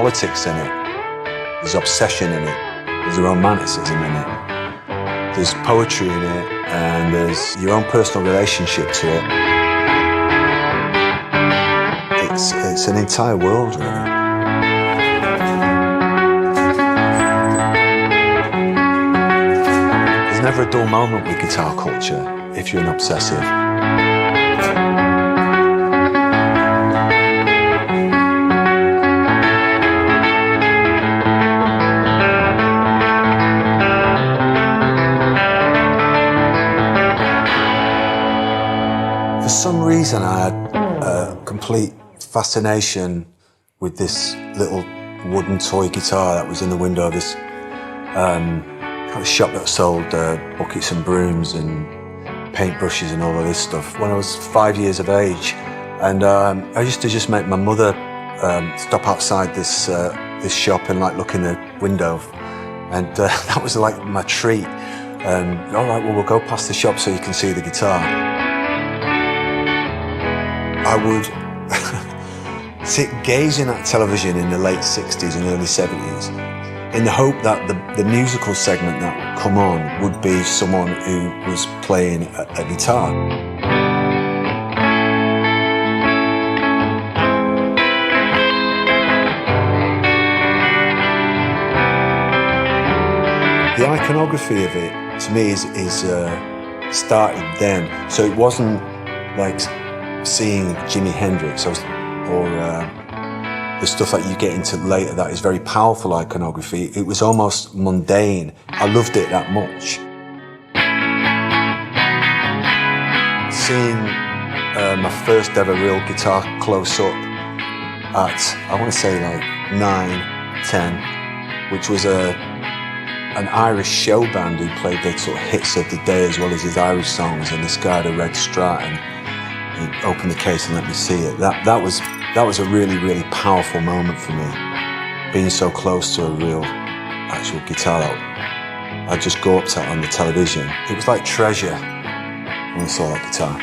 politics in it, there's obsession in it, there's romanticism in it, there's poetry in it, and there's your own personal relationship to it. It's an entire world, really. There's never a dull moment with guitar culture if you're an obsessive. For some reason, I had a complete fascination with this little wooden toy guitar that was in the window of this shop that sold buckets and brooms and paintbrushes and all of this stuff when I was 5 years of age. And I used to just make my mother stop outside this shop and like look in the window, and that was like my treat. All right, well, we'll go past the shop so you can see the guitar. I would sit gazing at television in the late 60s and early 70s in the hope that the musical segment that would come on would be someone who was playing a guitar. The iconography of it, to me, is started then. So it wasn't like seeing Jimi Hendrix or the stuff that you get into later that is very powerful iconography. It was almost mundane. I loved it that much. Seeing my first ever real guitar close up at, I want to say like 9, 10, which was an Irish show band who played the sort of hits of the day as well as his Irish songs, and this guy had a red Strat, and he opened the case and let me see it. That was a really, really powerful moment for me, being so close to a real, actual guitar. I'd just go up to it on the television. It was like treasure when I saw that guitar.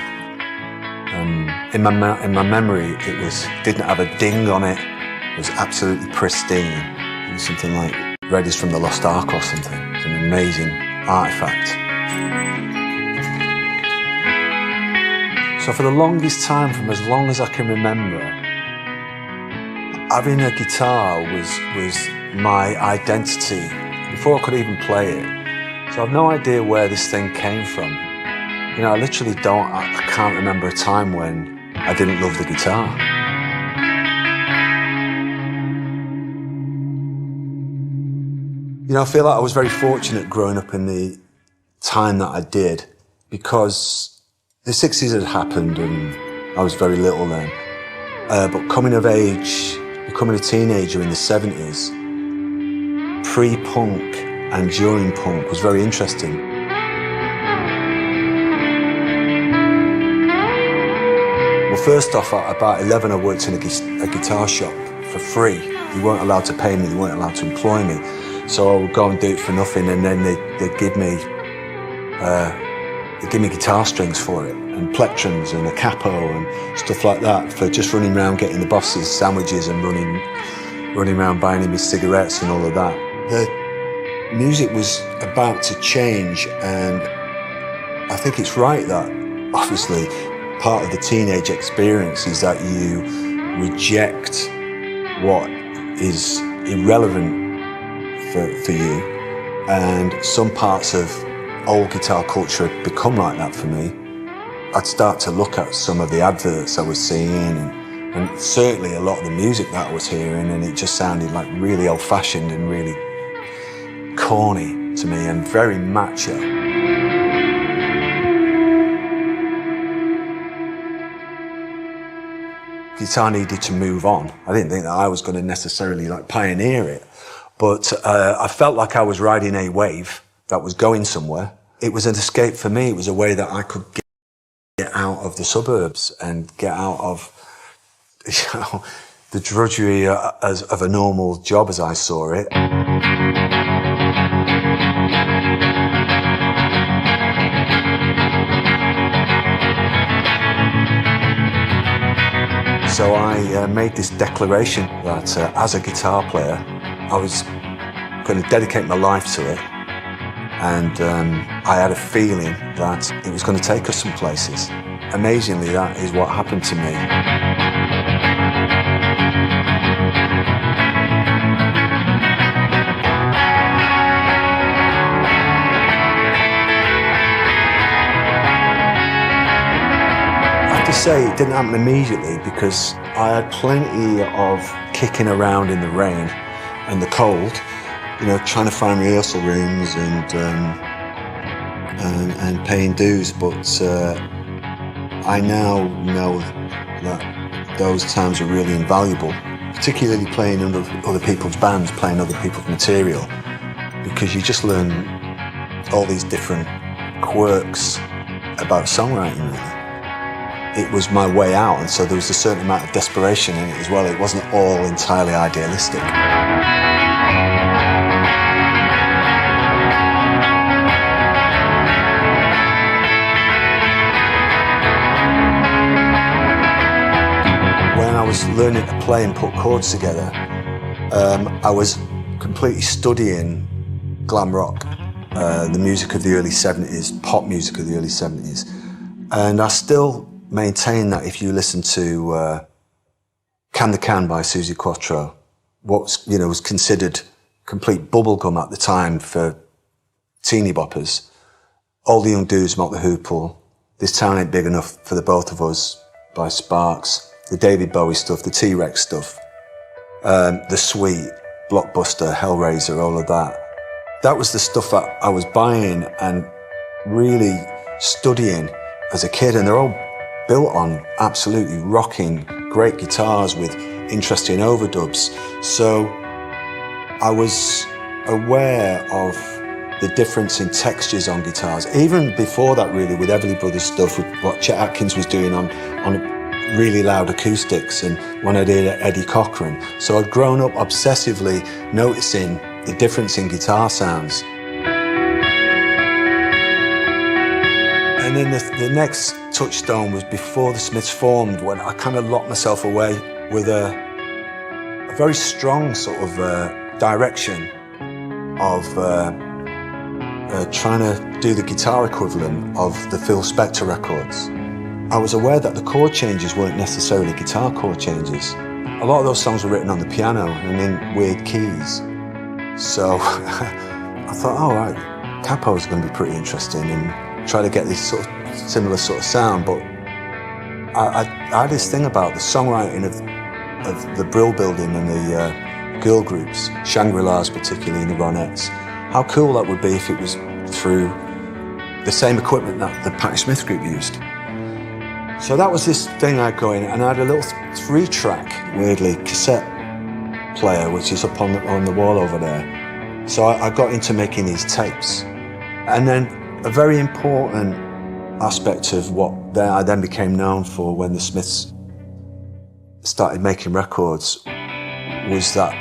In my memory, it didn't have a ding on it. It was absolutely pristine. It was something like Raiders from the Lost Ark or something. It's an amazing artifact. So for the longest time, from as long as I can remember, having a guitar was my identity before I could even play it. So I've no idea where this thing came from. You know, I literally I can't remember a time when I didn't love the guitar. You know, I feel like I was very fortunate growing up in the time that I did, because the 60s had happened and I was very little then. But coming of age, becoming a teenager in the 70s, pre-punk and during punk was very interesting. Well, first off, at about 11, I worked in a guitar shop for free. You weren't allowed to pay me, you weren't allowed to employ me. So I would go and do it for nothing, and then they'd give me guitar strings for it, and plectrums and a capo and stuff like that, for just running around getting the bosses sandwiches and running around buying me cigarettes and all of that. The music was about to change, and I think it's right that, obviously, part of the teenage experience is that you reject what is irrelevant for you, and some parts of old guitar culture had become like that for me. I'd start to look at some of the adverts I was seeing, and certainly a lot of the music that I was hearing, and it just sounded like really old-fashioned and really corny to me and very macho. Guitar needed to move on. I didn't think that I was going to necessarily like pioneer it, but I felt like I was riding a wave that was going somewhere. It was an escape for me. It was a way that I could get out of the suburbs and get out of, you know, the drudgery of a normal job as I saw it. So I made this declaration that as a guitar player, I was going to dedicate my life to it. And I had a feeling that it was going to take us some places. Amazingly, that is what happened to me. I have to say it didn't happen immediately because I had plenty of kicking around in the rain and the cold, you know, trying to find rehearsal rooms and paying dues, but I now know that those times are really invaluable, particularly playing under other people's bands, playing other people's material, because you just learn all these different quirks about songwriting, really. It was my way out, and so there was a certain amount of desperation in it as well. It wasn't all entirely idealistic. When I was learning to play and put chords together, I was completely studying glam rock, the music of the early 70s, pop music of the early 70s. And I still maintain that if you listen to Can the Can by Suzi Quatro, what was considered complete bubblegum at the time for teeny boppers, All the Young Dudes, Mock the Hoople, This Town Ain't Big Enough for the Both of Us by Sparks, the David Bowie stuff, the T-Rex stuff, the Sweet, Blockbuster, Hellraiser, all of that. That was the stuff that I was buying and really studying as a kid, and they're all built on absolutely rocking, great guitars with interesting overdubs. So I was aware of the difference in textures on guitars. Even before that, really, with Everly Brothers stuff, with what Chet Atkins was doing on really loud acoustics, and when I did Eddie Cochran. So I'd grown up obsessively noticing the difference in guitar sounds. And then the next touchstone was before the Smiths formed, when I kind of locked myself away with a very strong sort of direction of trying to do the guitar equivalent of the Phil Spector records. I was aware that the chord changes weren't necessarily guitar chord changes. A lot of those songs were written on the piano and in weird keys. So I thought, oh, right, capo's going to be pretty interesting, and try to get this sort of similar sort of sound. But I had this thing about the songwriting of the Brill Building and the girl groups, Shangri-Las particularly, and the Ronettes. How cool that would be if it was through the same equipment that the Patti Smith group used. So that was this thing I had going, and I had a little 3-track, weirdly, cassette player, which is up on the wall over there. So I got into making these tapes. And then a very important aspect of what I then became known for when the Smiths started making records was that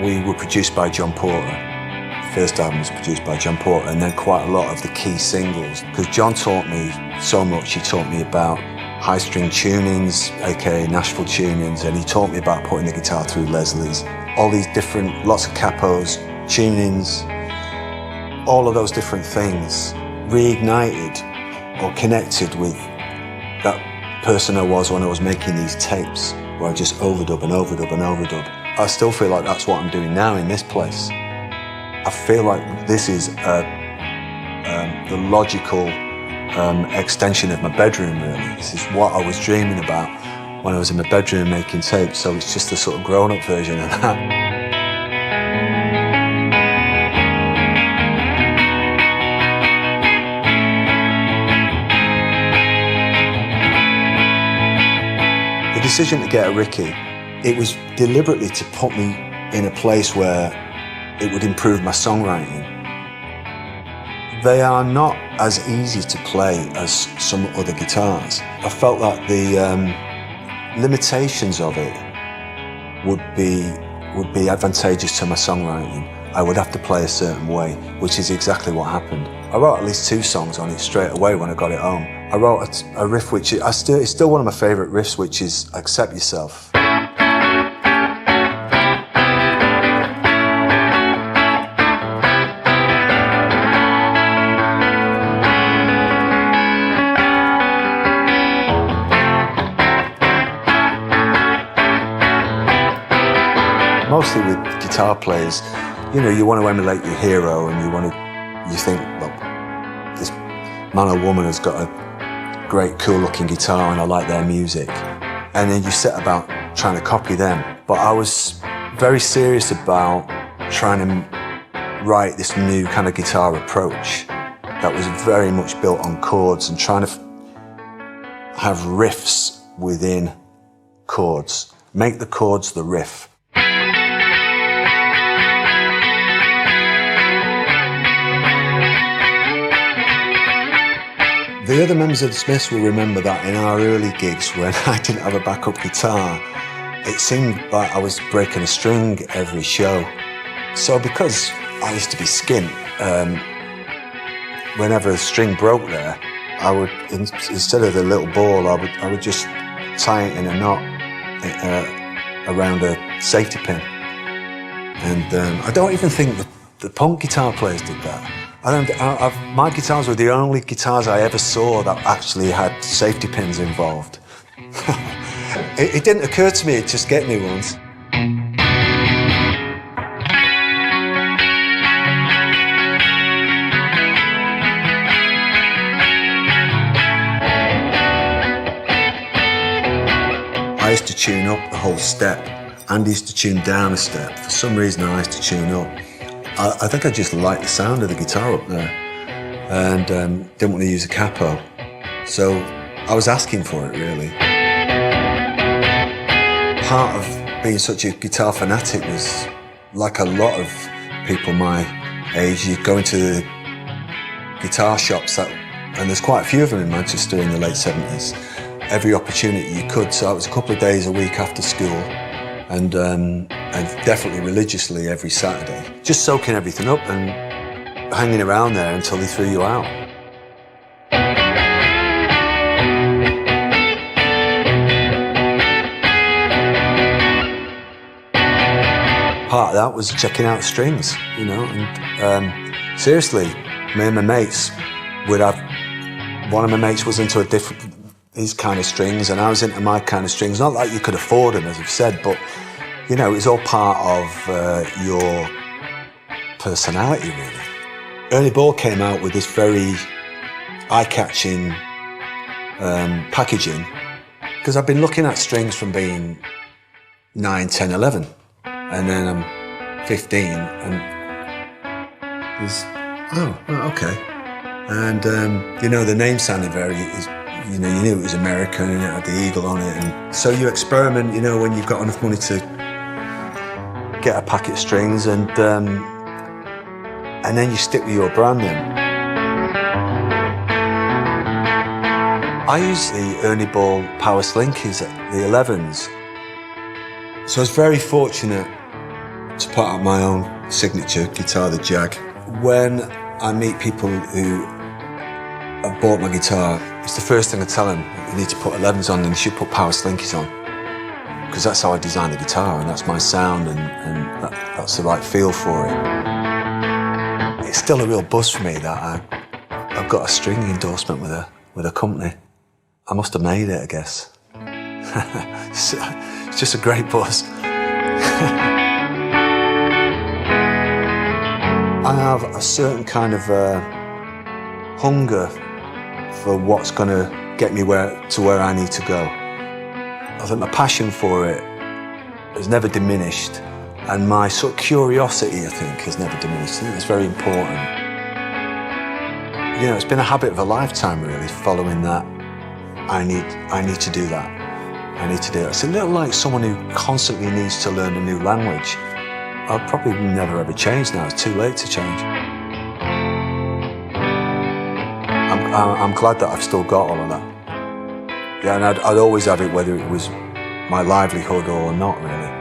we were produced by John Porter. The first album was produced by John Porter, and then quite a lot of the key singles. Because John taught me so much. He taught me about high-string tunings, aka Nashville tunings, and he taught me about putting the guitar through Leslie's. All these different, lots of capos, tunings, all of those different things reignited or connected with that person I was when I was making these tapes, where I just overdub and overdub and overdub. I still feel like that's what I'm doing now in this place. I feel like this is the logical extension of my bedroom, really. This is what I was dreaming about when I was in my bedroom making tapes, so it's just the sort of grown-up version of that. The decision to get a Ricky, it was deliberately to put me in a place where it would improve my songwriting. They are not as easy to play as some other guitars. I felt that the limitations of it would be advantageous to my songwriting. I would have to play a certain way, which is exactly what happened. I wrote at least 2 songs on it straight away when I got it home. I wrote a riff which it's still one of my favourite riffs, which is Accept Yourself. especially with guitar players, you know, you want to emulate your hero, and you think, well, this man or woman has got a great, cool-looking guitar, and I like their music, and then you set about trying to copy them. But I was very serious about trying to write this new kind of guitar approach that was very much built on chords, and trying to have riffs within chords, make the chords the riff. The other members of the Smiths will remember that in our early gigs, when I didn't have a backup guitar, it seemed like I was breaking a string every show. So because I used to be skint, whenever a string broke there, I would, instead of the little ball, I would just tie it in a knot around a safety pin. And I don't even think the punk guitar players did that. My guitars were the only guitars I ever saw that actually had safety pins involved. It didn't occur to me to just get new ones. I used to tune up the whole step. Andy used to tune down a step. For some reason, I used to tune up. I think I just liked the sound of the guitar up there, and didn't want to use a capo. So I was asking for it, really. Part of being such a guitar fanatic was, like a lot of people my age, you go into the guitar shops, and there's quite a few of them in Manchester in the late 70s. Every opportunity you could, so it was a couple of days a week after school, and definitely religiously every Saturday. Just soaking everything up and hanging around there until they threw you out. Part of that was checking out strings, you know, and seriously, me and my mates would have, one of my mates was into his kind of strings, and I was into my kind of strings. Not like you could afford them, as I've said, but you know, it's all part of your personality, really. Ernie Ball came out with this very eye-catching packaging, because I've been looking at strings from being 9, 10, 11, and then I'm 15, and okay. And you know, the name sounded very, you know, you knew it was American and it had the eagle on it, and so you experiment, you know, when you've got enough money to get a packet of strings, and then you stick with your brand then. I use the Ernie Ball Power Slinkies, the 11s, so I was very fortunate to put out my own signature guitar, the Jag. When I meet people who have bought my guitar, it's the first thing I tell them: you need to put 11s on, and you should put Power Slinkies on, because that's how I designed the guitar, and that's my sound, and that's the right feel for it. It's still a real buzz for me that I've got a string endorsement with a company. I must have made it, I guess. It's just a great buzz. I have a certain kind of hunger for what's going to get me to where I need to go. I think my passion for it has never diminished, and my sort of curiosity, I think, has never diminished. I think it's very important. You know, it's been a habit of a lifetime, really, following that. I need to do that. I need to do that. It's a little like someone who constantly needs to learn a new language. I'll probably never ever change now. It's too late to change. I'm glad that I've still got all of that. Yeah, and I'd always have it, whether it was my livelihood or not, really.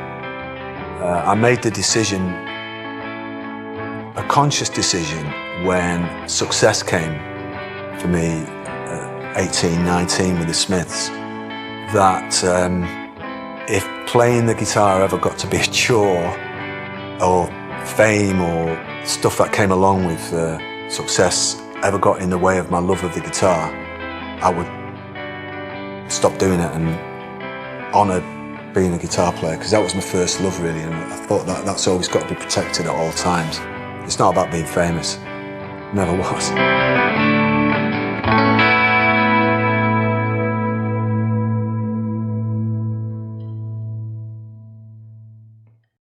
I made the decision, a conscious decision, when success came for me at 18, 19 with the Smiths, that if playing the guitar ever got to be a chore, or fame, or stuff that came along with success ever got in the way of my love of the guitar, I would stop doing it and honour being a guitar player, because that was my first love really, and I thought that that's always got to be protected at all times. It's not about being famous. Never was.